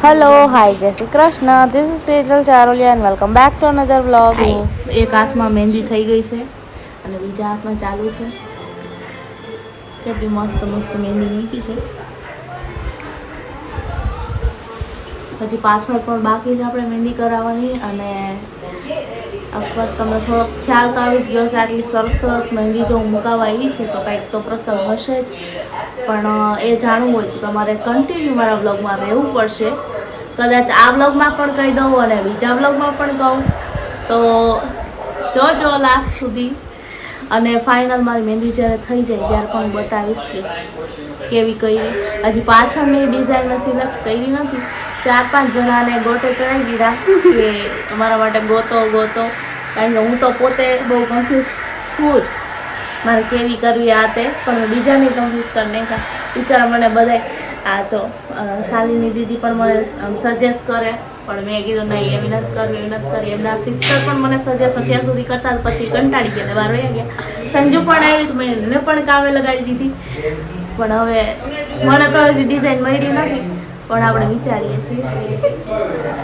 Hello hi Jai Shri Krishna this is Sejal Charoliya and welcome back to another vlog. એક હાથમાં મહેંદી થઈ ગઈ છે અને બીજા હાથમાં ચાલુ છે. કેટલી મસ્ત મસ્ત મહેંદી મૂકી છે. પછી પાછળ પણ બાકી છે આપણે મહેંદી કરાવવાની. અને ઓફકોર્સ તમને થોડોક ખ્યાલ તો આવી જ ગયો છે. આટલી સરસ સરસ મહેંદી જો મુકાવા આવી છે તો કંઈક તો પ્રસંગ હશે જ. પણ એ જાણવું હોય તો તમારે કન્ટિન્યુ મારા વ્લોગમાં રહેવું પડશે. કદાચ આ વ્લોગમાં પણ કહી દઉં અને બીજા વ્લોગમાં પણ કહું તો જોજો લાસ્ટ સુધી. અને ફાઇનલ મારી મહેંદી જ્યારે થઈ જાય ત્યારે પણ બતાવીશ કે કેવી કરી. હજી પાછળની ડિઝાઇન મેં સિલેક્ટ કરી નથી. 4-5 જણાને ગોટે ચડાવી દીધા કે અમારા માટે ગોતો ગોતો. કારણ કે હું તો પોતે બહુ કન્ફ્યુઝ છું જ મારે કેવી કરવી આ તે. પણ બીજાની કન્ફ્યુઝ કરી નાખ્યા. બિચારા મને બધાય આ જો શાલિની દીદી પણ મને સજેસ્ટ કરે. પણ મેં કીધું નહીં એવી નથી કરવી એવી નથી કરવી. એમના સિસ્ટર પણ મને સજેસ્ટ અત્યાર સુધી કરતા પછી કંટાળી ગયા બહાર વહી ગયા. સંજુ પણ આવી તો મેં પણ કામે લગાડી દીધી. પણ હવે મને તો હજી ડિઝાઇન મળી નથી. પણ આપણે વિચારીએ છીએ.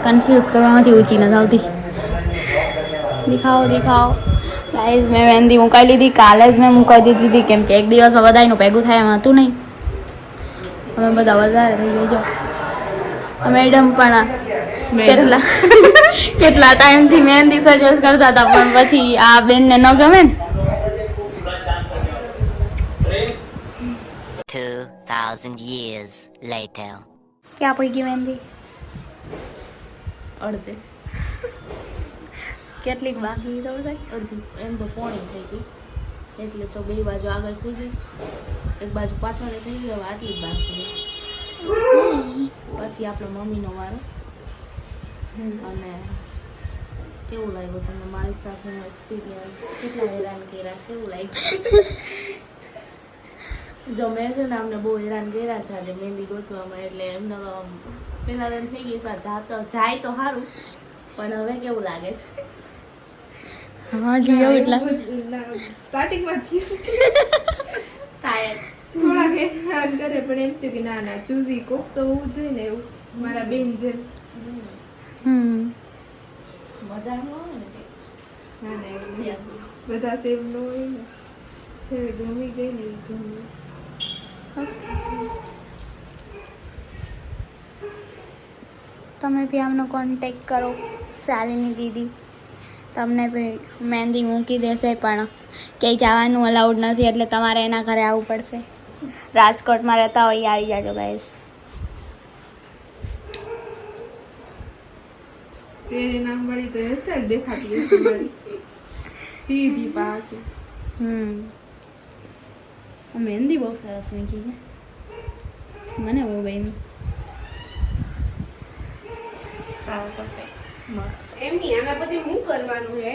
કન્ફ્યુઝ કરવામાંથી ઊંચી નથી આવતી. દિખાઓ દિખાઓ ગાઈઝ. મેં મહેંદી મુકાઈ લીધી. કાલે જ મેં મુકાઈ દીધી હતી કેમ કે એક દિવસમાં બધાનું ભેગું થાય એમ હતું નહીં. અમે બધા વધારે થઈ ગઈ જો. મેડમ પણ કેટલા ટાઈમથી મહેંદી સજેસ્ટ કરતા હતા પણ પછી આ બેનને ન ગમે ને. 2000 years later. ક્યાં પડી ગઈ મહેંદી? અડધે કેટલીક બાકી તો અડધી એમ તો પોણી થઈ ગઈ. એટલે જો બે બાજુ આગળ થઈ ગઈ છે. એક બાજુ પાછળ થઈ ગઈ. હવે આટલી જ બાકી. પછી આપણો મમ્મીનો વારો. અને કેવું લાગ્યું તમને મારી સાથેનો એક્સપિરિયન્સ? કેટલા હેરાન કર્યા? કેવું લાગ્યું? જો મેં છે ને અમને બહુ હેરાન કર્યા છે આજે મહેંદી ગોતવામાં. એટલે એમને તો પહેલાં એમ થઈ ગઈ જાય તો સારું. પણ હવે કેવું લાગે છે? હા જીઓ એટલા સ્ટાર્ટિંગમાં ટાયર થોડાક હેરાન કરે પણ એમ થયું કે ના ના ચૂઝી કોક તો હોવું જોઈએ ને. એવું મારા બેન જેમ મજા ન આવે ને કે ના ના એવું બધા સેમ ન હોય ને. છે ગમી ગઈ ને ગમી. તમે બી આમનો કોન્ટેક્ટ કરો. શાલિની દીદી તમને બી મહેંદી મૂકી દેશે. પણ ક્યાંય જવાનું અલાઉડ નથી એટલે તમારે એના ઘરે આવવું પડશે. રાજકોટમાં રહેતા હોય આવી જાજો ગાઈસ. તેરે નામ વાળી તો હેરસ્ટાઈલ દેખાતી હશે મારી. સીધી પાકી. મહેંદી બહુ સરસ મૂકી છે. મને બહુ ગમ્યું. મસ્ત. એમ નહીં આના પછી શું કરવાનું હે?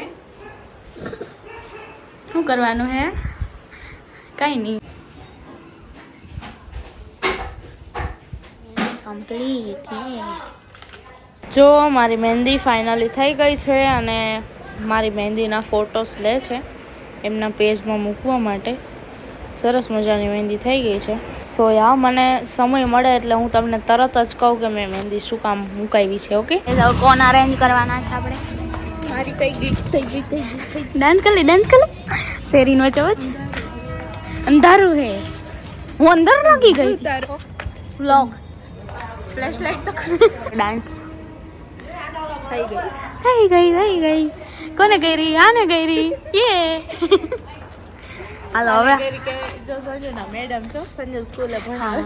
શું કરવાનું હે? કંઈ નહીં. કમ્પ્લીટ હે. જો મારી મહેંદી ફાઇનલી થઈ ગઈ છે. અને મારી મહેંદીના ફોટોસ લે છે એમના પેજમાં મૂકવા માટે. સરસ મજાની મહેંદી થઈ ગઈ છે. સો યા મને સમય મળે એટલે હું તમને તરત જ કહું કે મેં મહેંદી શું કામ મુકાવી છે. ઓકે કોણ અરેન્જ કરવાના છે આપણે? મારી થઈ ગઈ. ડાન્સ કરી શેરીનો ચવચ અંધારું હે. હું અંદર લાગી ગઈ તારો વ્લોગ ફ્લેશ લાઈટ તો ડાન્સ થઈ ગઈ. થઈ ગઈ. કોને કરી? આને કરી. યે હાલો હવે જો સંજયના મેડમ છો. સંજય સ્કૂલે ભણાવે.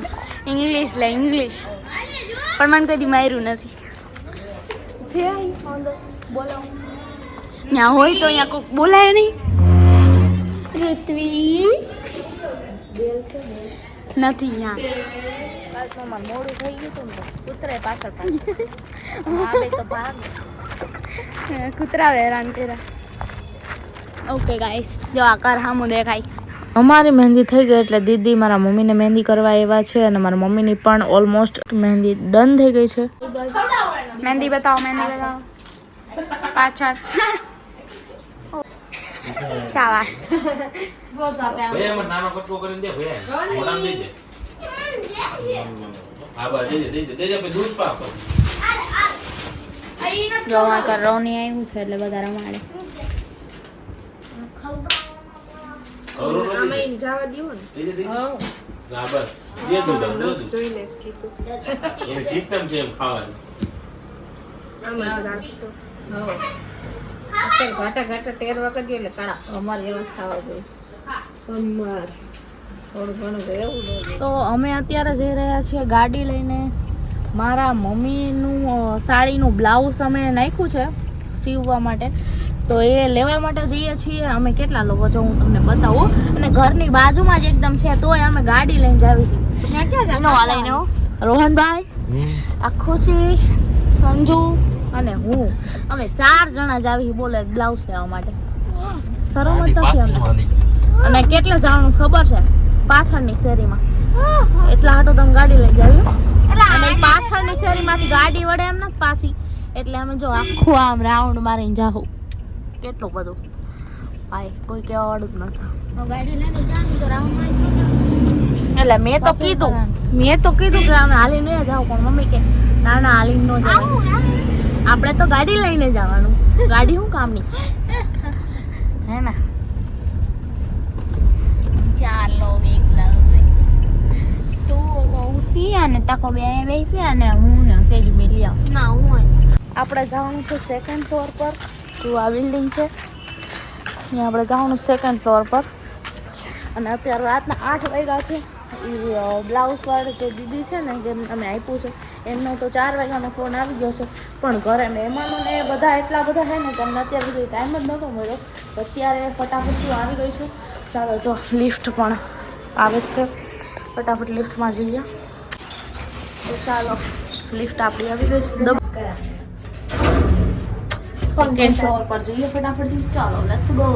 ઇંગ્લિશ પણ મને કદી માર્યું નથી. છે આઈ ઓંધો બોલાવું. ત્યાં હોય તો અહીંયા કોઈક બોલાય નહીં. ઋત્વી બેલ છે ને નથી ત્યાં. ક્લાસમાં મોડું થઈ ગયું હતું ને કૂતરાય પાછળ આવે તો ભાગ. કૂતરા હેરાન કર્યા. ઓકે ગાઈસ જો આ કર હામું દેખાય. અમારી મહેંદી થઈ ગઈ એટલે દીદી મારા મમ્મીને મહેંદી કરવા આવ્યા છે. અને મારા મમ્મીની પણ ઓલમોસ્ટ મહેંદી ડન થઈ ગઈ છે. મહેંદી બતાવો. પાછળ શાબાશ. ભૈયા મને નાનો કટકો કરીને દે ભૈયા મોઢામાં દઈ દે. આ બા દે પછી દૂધ પાક જો આ રોની આવ્યું છે એટલે બધા રમાડે. આમાં એને જવા દ્યો ને. હા બસ દે દો જોઈને જ કીધું. એની સિસ્ટમ છે એમ ખાવાની. આમાં જ રાખજો. ઘાટા ઘાટા ટેરવા કરજો એટલે કાળા અમારે એવા ખાવા જોઈએ. અમાર થોડું ઘણું તો એવું જોઈએ. તો અમે અત્યારે જઈ રહ્યા છીએ ગાડી લઈને. મારા મમ્મીનું સાડીનું બ્લાઉઝ અમે નાખ્યું છે સીવવા માટે, તો એ લેવા માટે જઈએ છીએ. અમે કેટલા લોકો છો હું તમને બતાવું. અને ઘરની બાજુમાં જ એકદમ છે, તોય અમે ગાડી લઈને જાવી છીએ. રોહનભાઈ, આ ખુશી, સંજુ અને હું, અમે 4 જણા જ આવી બોલે બ્લાઉઝ લેવા માટે. શરમ જ નથી અમને. અને કેટલે જવાનું ખબર છે? પાછળની શેરીમાં. એટલા હાટો તમે ગાડી લઈ જાવી. અને ઈ પાછળની શેરીમાંથી ગાડી વડે એમ નથી પાછી, એટલે અમે જો આખું આમ રાઉન્ડ મારીને જાહું. કેટલું બધું ભાઈ, કોઈ કહેવા વાળું જ નથી. ગાડી લઈને જાણી તો રાઉન્ડ માં એટલે મેં તો કીધું કે અમે હાલીને જાવ, પણ મમ્મી કે ના ના હાલીને ન જવાય, આપણે તો ગાડી લઈને જવાનું. ગાડી શું કામની હે ને? ચાલો એકલા તું ઉસી અને ટકો બે બેસી અને હું ને સેજ મિલી આવશે. ના હું આપણે જવાનું છે 2nd ફ્લોર પર. જો આ બિલ્ડિંગ છે, અહીંયા આપણે જવાનું 2nd ફ્લોર પર. અને અત્યારે રાતના 8 વાગ્યા છે. એ બ્લાઉઝવાળી જે દીદી છે ને, જેમ અમે આપ્યું છે, એમનો તો 4 વાગ્યાનો ફોન આવી ગયો છે. પણ ઘરે મહેમાનો ને બધા એટલા બધા છે ને, તમને અત્યારે સુધી ટાઈમ જ નહોતો મળ્યો. અત્યારે ફટાફટ હું આવી ગઈ છું. ચાલો જો લિફ્ટ પણ આવે જ છે, ફટાફટ લિફ્ટમાં જઈએ. તો ચાલો લિફ્ટ આપણી આવી ગઈ છે. 2nd ફ્લોર પર જઈએ ફટાફટથી. ચાલો લેટ્સ ગો.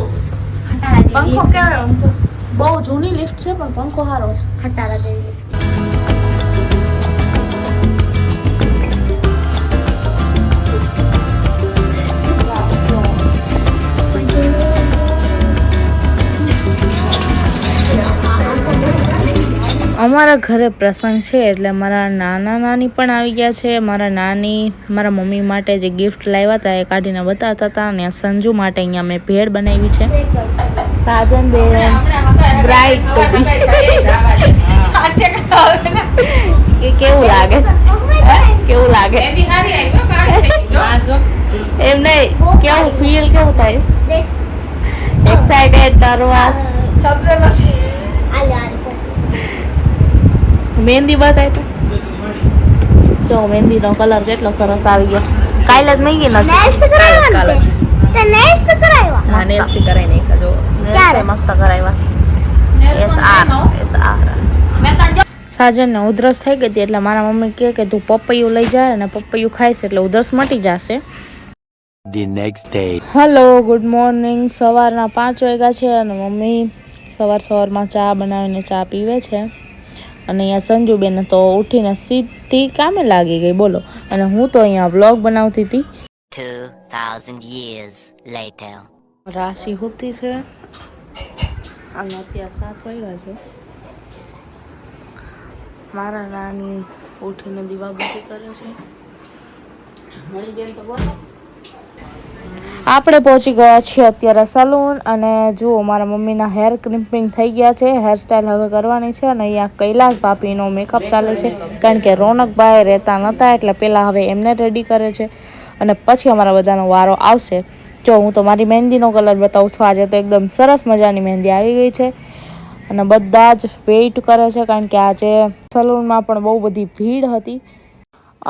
પંખો કેવો છે? બહુ જૂની લિફ્ટ છે પણ પંખો સારો છે. ખટારા જેવી. અમારા ઘરે પ્રસંગ છે એટલે મારા નાના નાની પણ આવી ગયા છે. મારા નાની મારા મમ્મી માટે જે ગિફ્ટ લાવ્યા હતા એ કાઢીને બતાવતા હતા. અને સંજુ માટે અહીંયા મેં ભેળ બનાવી છે. સાજન બેન બ્રાઇડ ટુ બી. એ કેવું લાગે? કેવું લાગે એમ નહીં, કેવું ફીલ કેવું થાય? Excited, nervous? શબ્દ નથી. મહેંદી બતાય તો જો મહેંદીનો કલર કેટલો સરસ આવી ગયો. કાલે જ મેગી નથી હા નેલ્સી કરાઈ નાખ્યા જો. મસ્ત કરાવ્યા. સાજનને ઉધરસ થઈ ગઈ હતી એટલે મારા મમ્મી કહે કે તું પપૈયું લઈ જાય અને પપૈયું ખાઈશ એટલે ઉધરસ મટી જશે. The next day. Hello, good morning. સવારના 5 વાગ્યા છે અને મમ્મી સવારમાં ચા બનાવીને ચા પીવે છે. અને અહીંયા સંજુબેન તો ઉઠીને સીધી કામે લાગી ગઈ બોલો. અને હું તો અહીંયા વ્લોગ બનાવતી હતી. 2000 years later. રાશિ હોતી છે અને અત્યારે 7 વાગ્યા છે. મારા નાની ઉઠીને દીવાબત્તી કરે છે. મણીબેન તો બોલો. આપણે પહોંચી ગયા છીએ અત્યારે સલૂન. અને જુઓ મારા મમ્મીના હેર ક્લિપિંગ થઈ ગયા છે. હેરસ્ટાઈલ હવે કરવાની છે. અને અહીંયા કૈલાસ ભાભીનો મેકઅપ ચાલે છે કારણ કે રોનકભાઈ રહેતા નહોતા એટલે પહેલાં હવે એમને રેડી કરે છે અને પછી અમારા બધાનો વારો આવશે. જો હું તો મારી મહેંદીનો કલર બતાવું છું. આજે તો એકદમ સરસ મજાની મહેંદી આવી ગઈ છે અને બધા જ વેઇટ કરે છે કારણ કે આજે સલૂનમાં પણ બહુ બધી ભીડ હતી.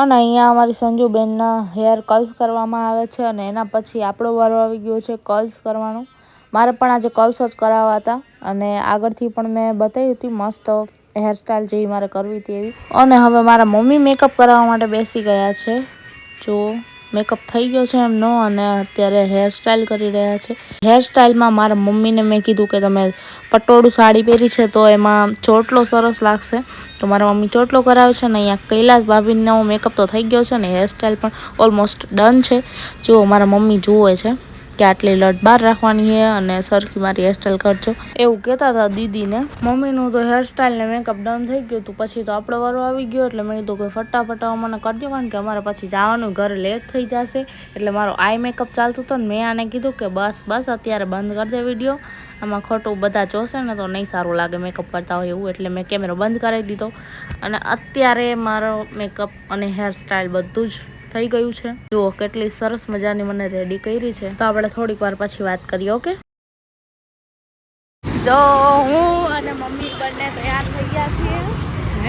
અને અહીંયા અમારી સંજુબેનના હેર કર્લ્સ કરવામાં આવે છે અને એના પછી આપણો વારો આવી ગયો છે કર્લ્સ કરવાનો. મારે પણ આજે કર્લ્સ જ કરાવવા હતા અને આગળથી પણ મેં બતાવી હતી મસ્ત હેરસ્ટાઈલ જેવી મારે કરવી હતી એવી. અને હવે મારા મમ્મી મેકઅપ કરાવવા માટે બેસી ગયા છે. જો મેકઅપ થઈ ગયો છે એમનો અને અત્યારે હેરસ્ટાઈલ કરી રહ્યા છે. હેરસ્ટાઈલમાં મારા મમ્મીને મેં કીધું કે તમે પટોળું સાડી પહેરી છે તો એમાં ચોટલો સરસ લાગશે, તો મારા મમ્મી ચોટલો કરાવે છે. અને અહીંયા કૈલાસ ભાભીનો મેકઅપ તો થઈ ગયો છે ને હેરસ્ટાઈલ પણ ઓલમોસ્ટ ડન છે. જુઓ મારા મમ્મી જુએ છે કે આટલી લટ બહાર રાખવાની છે અને સરખી મારી હેરસ્ટાઈલ કરજો એવું કહેતા હતા દીદીને. મમ્મીનું તો હેરસ્ટાઈલ ને મેકઅપ ડન થઈ ગયું હતું, પછી તો આપણો વારો આવી ગયો એટલે મેં કીધું કે ફટાફટ મને કરી દો, કારણ કે અમારે પછી જવાનું ઘરે લેટ થઈ જશે. એટલે મારો આઈ મેકઅપ ચાલતું હતો ને મેં આને કીધું કે બસ અત્યારે બંધ કરી દે વિડીયો, આમાં ખોટું બધા જોશે ને તો નહીં સારું લાગે મેકઅપ કરતા હોય એવું. એટલે મેં કેમેરો બંધ કરાવી દીધો અને અત્યારે મારો મેકઅપ અને હેરસ્ટાઈલ બધું જ થઈ ગયું છે. જુઓ કેટલી સરસ મજાની મને રેડી કરી છે. તો આપણે થોડીક વાર પછી વાત કરીએ. ઓકે, જો હું અને મમ્મી બંને તૈયાર થઈ ગયા છીએ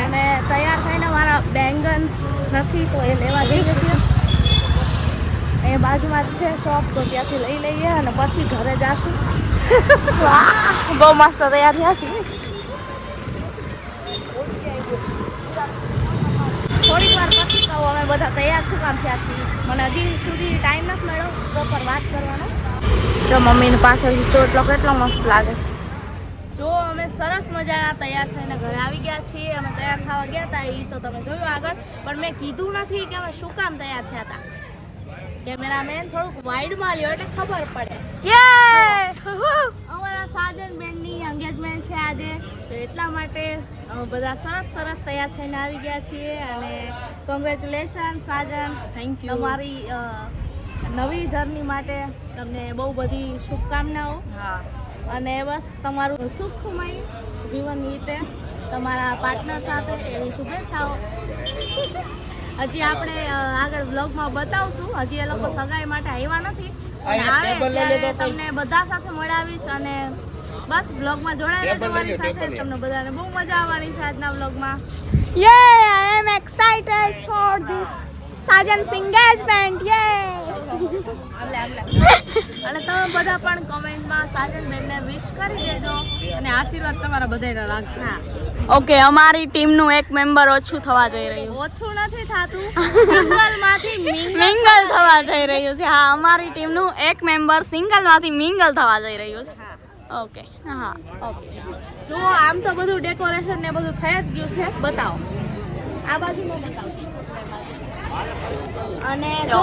અને તૈયાર થઈને મારા બેંગન્સ નથી તો એ લેવા જઈએ છીએ. એ બાજુમાં જ છે શોપ, તો ત્યાંથી લઈ લઈએ અને પછી ઘરે જાશું. બહુ મસ્ત તૈયાર થયા છીએ. થોડીક વાર પછી કહું અમે બધા તૈયાર શું કામ થયા છીએ. મને હજી સુધી ટાઈમ નથી મળ્યો પ્રોપર વાત કરવાનો. જો મમ્મીની પાછળથી ચોટલો કેટલો મસ્ત લાગે છે. જો અમે સરસ મજાના તૈયાર થઈને ઘરે આવી ગયા છીએ. અમે તૈયાર થવા ગયા હતા એ તો તમે જોયું આગળ, પણ મેં કીધું નથી કે અમે શું કામ તૈયાર થયા હતા. કેમેરામેન થોડુંક વાઇડમાં લ્યો એટલે ખબર પડે. અમારા સાજન બેનની એંગેજમેન્ટ છે આજે, તો એટલા માટે અમે બધા સરસ તૈયાર થઈને આવી ગયા છીએ. અને કોંગ્રેચ્યુલેશન સાજન, થેન્ક યુ તમારી નવી જર્ની માટે. તમને બહુ બધી શુભકામનાઓ અને બસ તમારું સુખમય જીવન વીતે તમારા પાર્ટનર સાથે એવી શુભેચ્છાઓ. હજી આપણે આગળ વ્લોગમાં બતાવશું. હજી એ લોકો સગાઈ માટે આવ્યા નથી, આવે ત્યારે તમને બધા સાથે મળાવીશ. અને બસ વ્લોગમાં જોડાઈને તમારી સાથે તમને બધાને બહુ મજા આવવાની છે આજના વ્લોગમાં. યે આઈ એમ એક્સાઇટેડ ફોર ધીસ સાજન્સ એંગેજમેન્ટ. યે અને તમે બધા પણ કોમેન્ટમાં સાજન બેનને વિશ કરી દેજો અને આશીર્વાદ તમારા બધાના રાખજો. ઓકે, અમારી ટીમનું એક મેમ્બર ઓછું થવા જઈ રહ્યું. ઓછું નથી થતું, સિંગલમાંથી મિંગલ થવા જઈ રહ્યું છે. હા, અમારી ટીમનું એક મેમ્બર સિંગલમાંથી મિંગલ થવા જઈ રહ્યું છે. ઓકે, હા, ઓકે. જો આમ તો બધું ડેકોરેશન ને બધું થઈ જ ગયું છે. બતાવો આ બાજુમાં, બતાવો. અને જો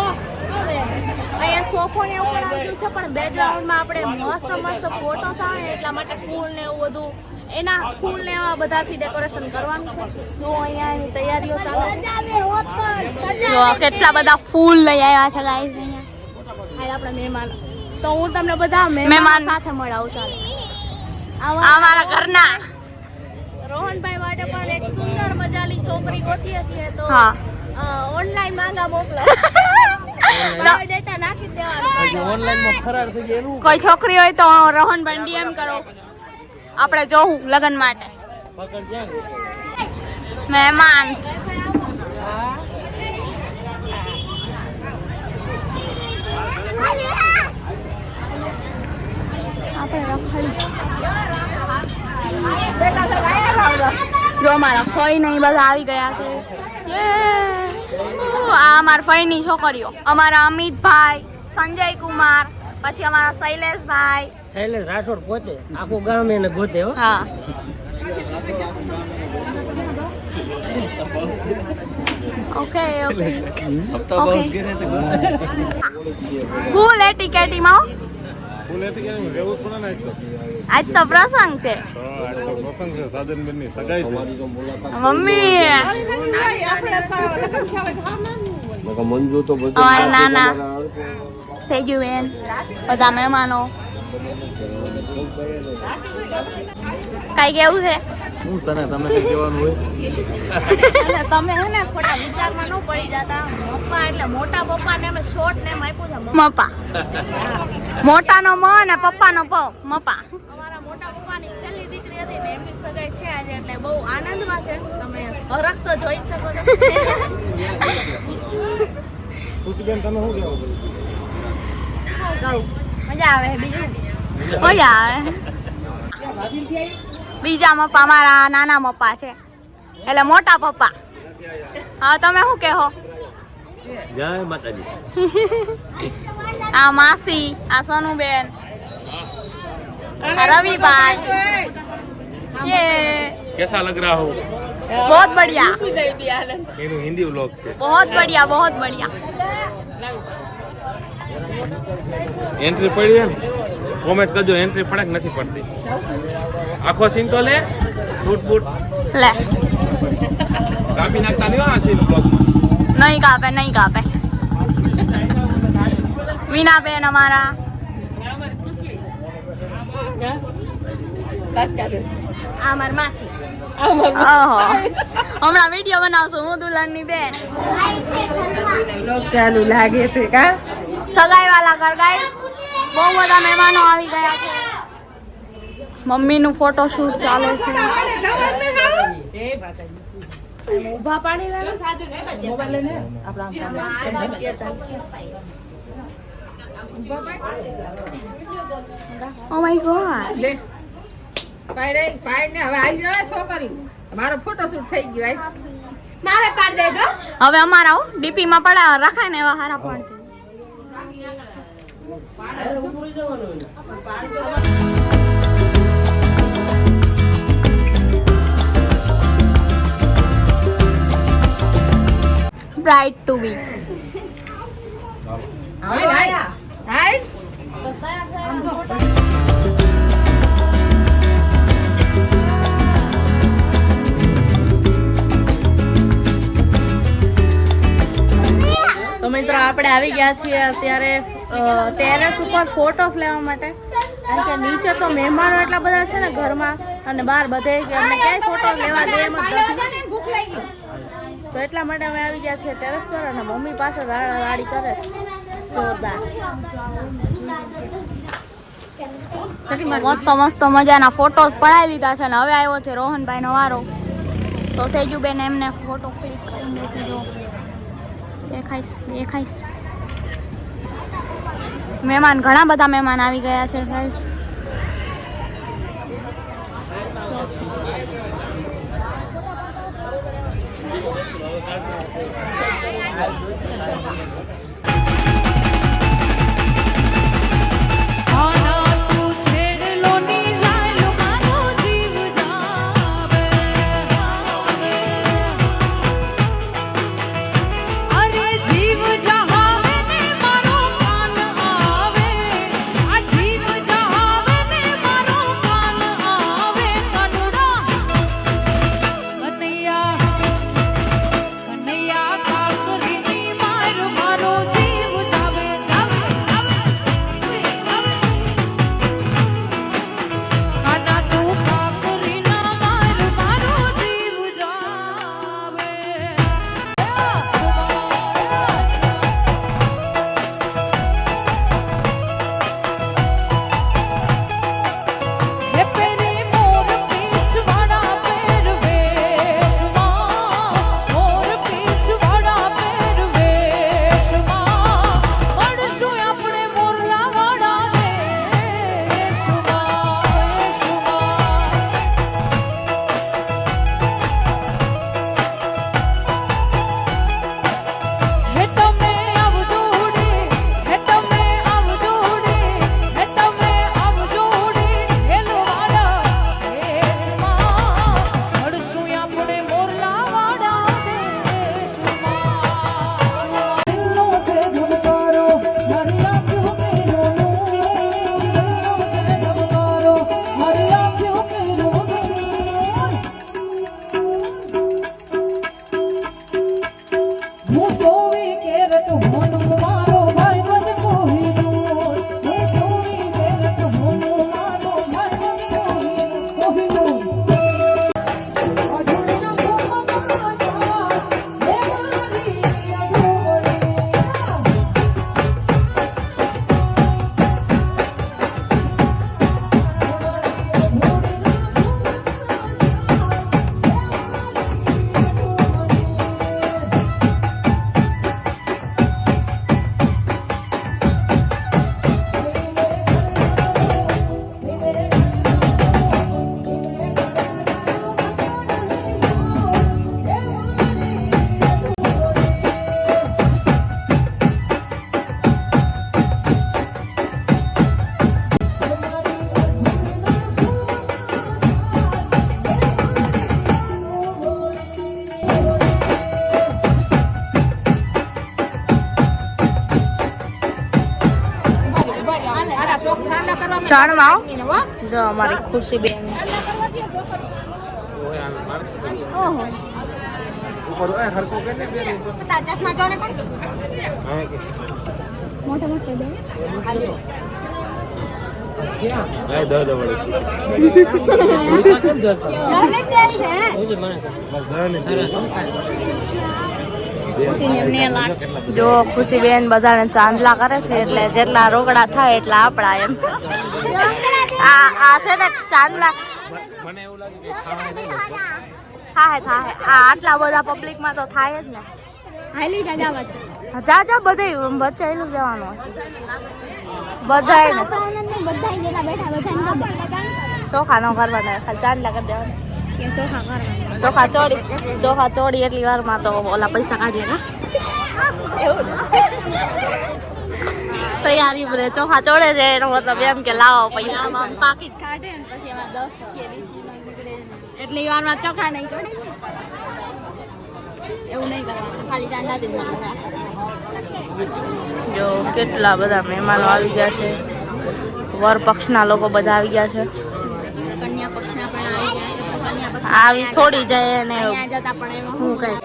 અહીંયા સોફો ને એવું પણ આવ્યું છે, પણ બેકગ્રાઉન્ડમાં આપણે મસ્ત ફોટોસ આવે એટલા માટે ફૂલ ને એવું બધું, એના ફૂલ ને એવા બધાથી ડેકોરેશન કરવાનું છે. જો અહીંયા એની તૈયારીઓ ચાલે. જો કેટલા બધા ફૂલ લઈ આવ્યા છે ગાઈસ અહીંયા. આપણે મહેમાન, તો હું તમને બધા મહેમાન સાથે મળાવું. ચાલો, આ મારા ઘરના રોહનભાઈ માટે પણ એક સુંદર મજાની છોકરી ગોતીએ છીએ, તો ઓનલાઈન માંગા મોકલો. બાયોડેટા નાખી દેવાનો. ઓનલાઈનમાં ફરાર થઈ ગયેલું કોઈ છોકરી હોય તો રોહનભાઈ ડીએમ કરો, આપણે જોવું લગન માટે. મહેમાન જો મારા ફઈ ને બધા આવી ગયા છે. આ અમારા ફઈની છોકરીઓ, અમારા અમિતભાઈ, સંજય કુમાર, પછી અમારા શૈલેષભાઈ. શૈલેષ રાઠોડ પોતે આખું ગામ એને ગોતે. હા, ઓકે ઓકે. ફૂલ એટીકેટીમાં આજ તો પ્રસંગ છે. મમ્મી નાના સેજુબેન, બધા મહેમાનો. કઈ કેવું છે? તમે કઈ કહેવાનું હોય? એટલે તમે હે ને ખોટા વિચારમાં ન પડી જતા. પપ્પા એટલે મોટા પપ્પા ને અમે શોર્ટ નેમ આપ્યું છે મપ્પા. મોટાનો મ અને પપ્પાનો પ, મપ્પા. અમારા મોટા પપ્પાની છેલ્લી દીકરી હતી ને એમની સગાઈ છે આજે, એટલે બહુ આનંદમાં છે. તમે હરખ તો જોઈ શકો છો. ખુશીબેન તમે શું કહેવું? મજા આવે. બીજું મજા આવે. બીજા મપ્પા મારા નાના મપ્પા છે, એટલે મોટા પપ્પા. હા, તમે શું કહો? જય માતાજી. આ માસી, આ સોનુબેન, रविभाई, ये कैसा लग रहा हो? बहुत बढ़िया. ये हिंदी व्लॉग से बहुत बढ़िया, बहुत बढ़िया. એન્ટ્રી પડી એમ કોમેન્ટ કરજો એન્ટ્રી પડે કે નથી પડતી આખો સીન તો લે શૂટ બૂટ લે કાપી નાખતા નહીં આ સીન બ્લોગમાં નહીં કાપે નહીં કાપે મીના બેન અમારા આ મારી માસી ઓહો હમણાં વિડીયો બનાવશું હું દુલ્હનની બેન ચાલુ લાગે છે કા સગાઈ વાલા ઘર ગાઈસ બહુ બધા મહેમાનો આવી ગયા છે મમ્મીનું ફોટોશૂટ ચાલે છે ઊભા પાડી લે મોબાઈલ લઈને આપણા ઓ માય ગોડ લે પાડે પાડને હવે આવી જાય શું કર્યું મારો ફોટોશૂટ થઈ ગયો મારે પાડ દેજો હવે અમારા ડીપી માં પડા રખાય ને એવા હારા પણ બ્રાઇટ ટુ બી હાય હાય હાય તો મિત્રો આપણે આવી ગયા છીએ અત્યારે ટેરેસ ઉપર ફોટોસ લેવા માટે કારણ કે નીચે તો મહેમાનો એટલા બધા છે ને ઘરમાં અને બહાર બધે કે અમને ક્યાંય ફોટો લેવા દે એમ જ નથી તો એટલા માટે અમે આવી ગયા છીએ ટેરેસ પર અને મમ્મી પાસે રાડી કરે છે જોરદાર મસ્ત મસ્ત મજાના ફોટોસ પડાવી લીધા છે ને હવે આવ્યો છે રોહનભાઈનો વારો તો સેજુબેન એમને ફોટો ક્લિક કરી દીધો દેખાઈશ મહેમાન ઘણા બધા મહેમાન આવી ગયા છે ગાઈસ કનૈયા કાકરીની માર જાણમાં જો અમારી ખુશી બેન ઓહો ઉપર ઓય હરકો કરીને બે ઉપર ચશ્મા જો ને પણ હા કે મોટા મોટા દે લાય દો વળી કેમ જતો ગમે તે છે ઓજે મને જો ખુશી બેન બધાને ચાંદલા કરે છે એટલે જેટલા રોકડા થાય એટલા આપણા એમ આ છે ને ચાંદલા મને એવું લાગે કે ખાવાય નહીં લગભગ. થાય આટલા બધા પબ્લિકમાં તો થાય જ ને હાલી જાજા વચ્ચે જા બધે વચ્ચે એલું જવાનું બધાય ને બધા જેટલા બેઠા બધા ચોખા નો કરવાના ખાલી ચાંદલા કરી દેવાના કે ચોખા કરવાના ચોખા ચોડી એટલી વારમાં તો ઓલા પૈસા કાઢીએ ને તૈયારી બરે ચોખા ચોડે છે એનો મતલબ એમ કે લાવો પૈસા આમ પાકીટ કાઢે ને પછી એમાં 10 કે 20 નીકળે એટલી વારમાં ચોખા નહીં ચોડે એવું નહીં કરવાનું ખાલી ચાંદલાથી જ કરવાનું જો કેટલા બધા મહેમાનો આવી ગયા છે વર પક્ષના લોકો બધા આવી ગયા છે કન્યા પક્ષના પણ આવી ગયા છે કન્યા પક્ષ આવી થોડી જાય ને અહીંયા જતા પણ એમાં હું કઈ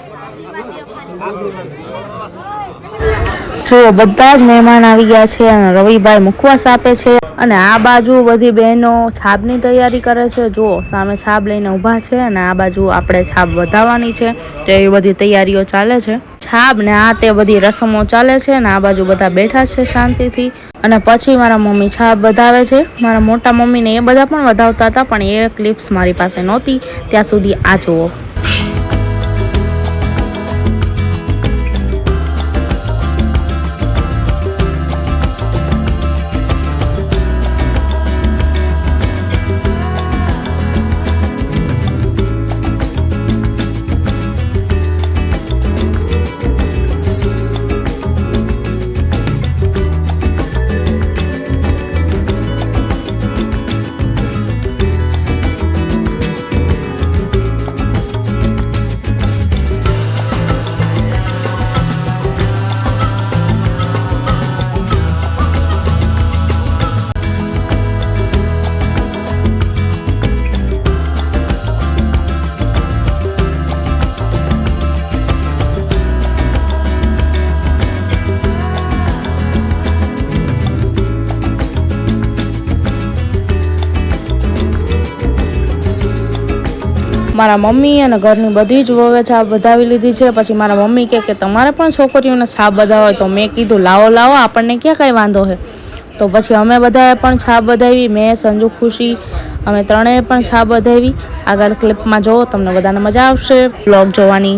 જો બધા જ મહેમાન આવી ગયા છે અને રવિભાઈ મુખવાસ આપે છે અને આ બાજુ બધી બહેનો છાબની તૈયારી કરે છે જો સામે છાબ લઈને ઊભા છે અને આ બાજુ આપણે છાબ વધાવવાની છે તો એવી બધી તૈયારીઓ ચાલે છે છાબ ને આ તે બધી રસમો ચાલે છે અને આ બાજુ બધા બેઠા છે શાંતિથી અને પછી મારા મમ્મી છાબ વધાવે છે મારા મોટા મમ્મીને એ બધા પણ વધાવતા હતા પણ એ ક્લિપ્સ મારી પાસે નહોતી ત્યાં સુધી આ જુઓ મારા મમ્મી અને ઘરની બધી જ વહુએ છાપ વધાવી લીધી છે પછી મારા મમ્મી કે તમારે પણ છોકરીઓને છાપ વધાવો હોય તો મેં કીધું લાવો આપણને ક્યાં કાંઈ વાંધો છે તો પછી અમે બધાએ પણ છાપ વધાવી મેં સંજુ ખુશી અમે ત્રણેય પણ છાપ વધાવી આગળ ક્લિપમાં જોવો તમને બધાને મજા આવશે બ્લોગ જોવાની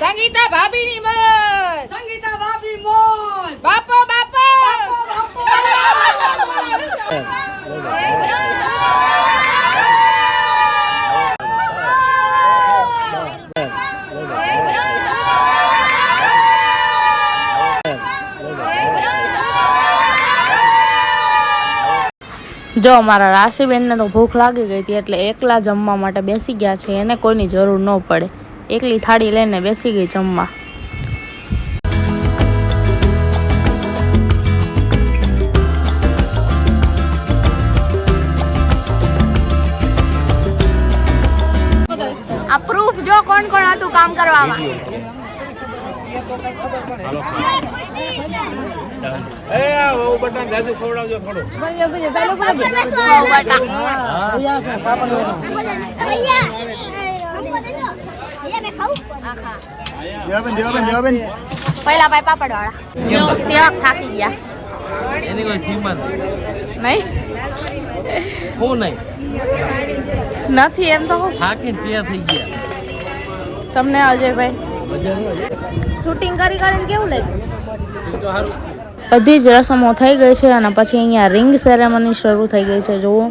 સંગીતા ભાભી ની મોજ સંગીતા ભાભી મોજ બાપો બાપો જો મારા રાશિબેનને તો ભૂખ લાગી ગઈ હતી એટલે એકલા જમવા માટે બેસી ગયા છે એને કોઈની જરૂર ન પડે એકલી થાળી લઈને બેસી ગઈ જમવા આ પ્રૂફ જો કોણ કોણ હતું કામ કરવામાં એ આ વહુ બટા જાજુ ખવડાવજો થોડું પહેલા ભાઈ પાપડ વાળા થાકી ગયા એની કોઈ સીમા નહીં હું નહીં નથી એમ તો કહું. થાકીને તૈયાર થઈ ગયા તમને અજયભાઈ શૂટિંગ કરીને કેવું લાગ્યું? બધી જ રસમો થઈ ગઈ છે અને પછી અહીંયા રિંગ સેરેમની શરૂ થઈ ગઈ છે. જુઓ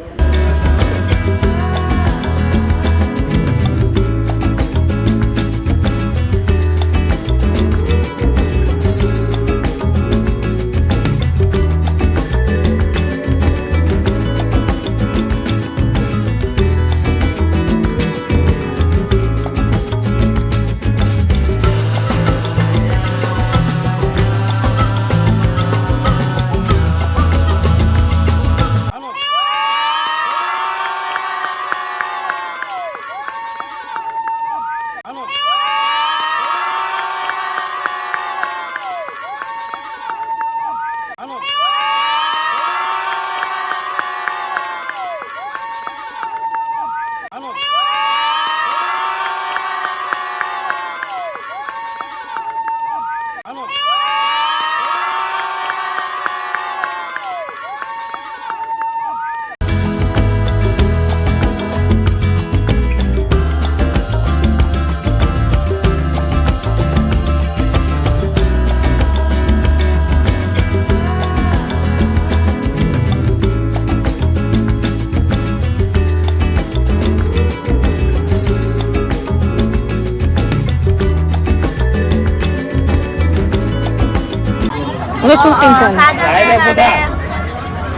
શૂટિંગ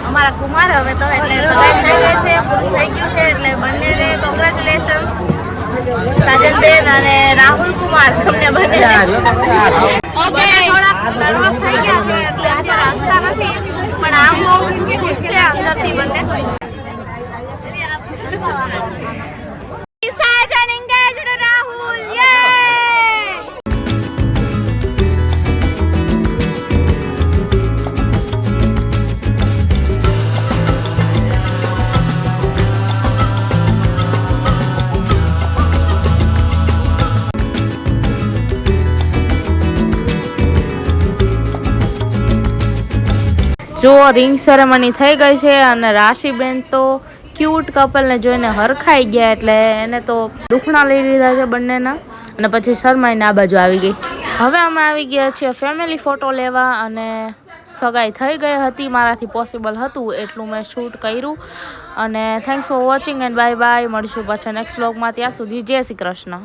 અમારા કુમાર હવે તો એટલે સગાઈ થઈ ગઈ છે, પૂરું થઈ ગયું છે એટલે બંનેને કોંગ્રેચ્યુલેશન્સ. સાજલબેન અને રાહુલ કુમાર તમને બંને થોડા નર્વસ થઈ ગયા છે એટલે અત્યારે હસતા નથી પણ આમ બહુ ખુશ છે અંદરથી બંને. સાજન એન્ગેજ્ડ રાહુલ યે. જો રિંગ સેરેમની થઈ ગઈ છે અને રાશિબેન તો ક્યુટ કપલને જોઈને હરખાઈ ગયા એટલે એને તો દુખણા લઈ લીધા છે બંનેના અને પછી શરમાઈને આ બાજુ આવી ગઈ. હવે અમે આવી ગયા છીએ ફેમિલી ફોટો લેવા અને સગાઈ થઈ ગઈ હતી, મારાથી પોસિબલ હતું એટલું મેં શૂટ કર્યું અને thanks for watching and bye bye. મળીશું પાછા નેક્સ્ટ વ્લોગમાં, ત્યાં સુધી જય શ્રી કૃષ્ણ.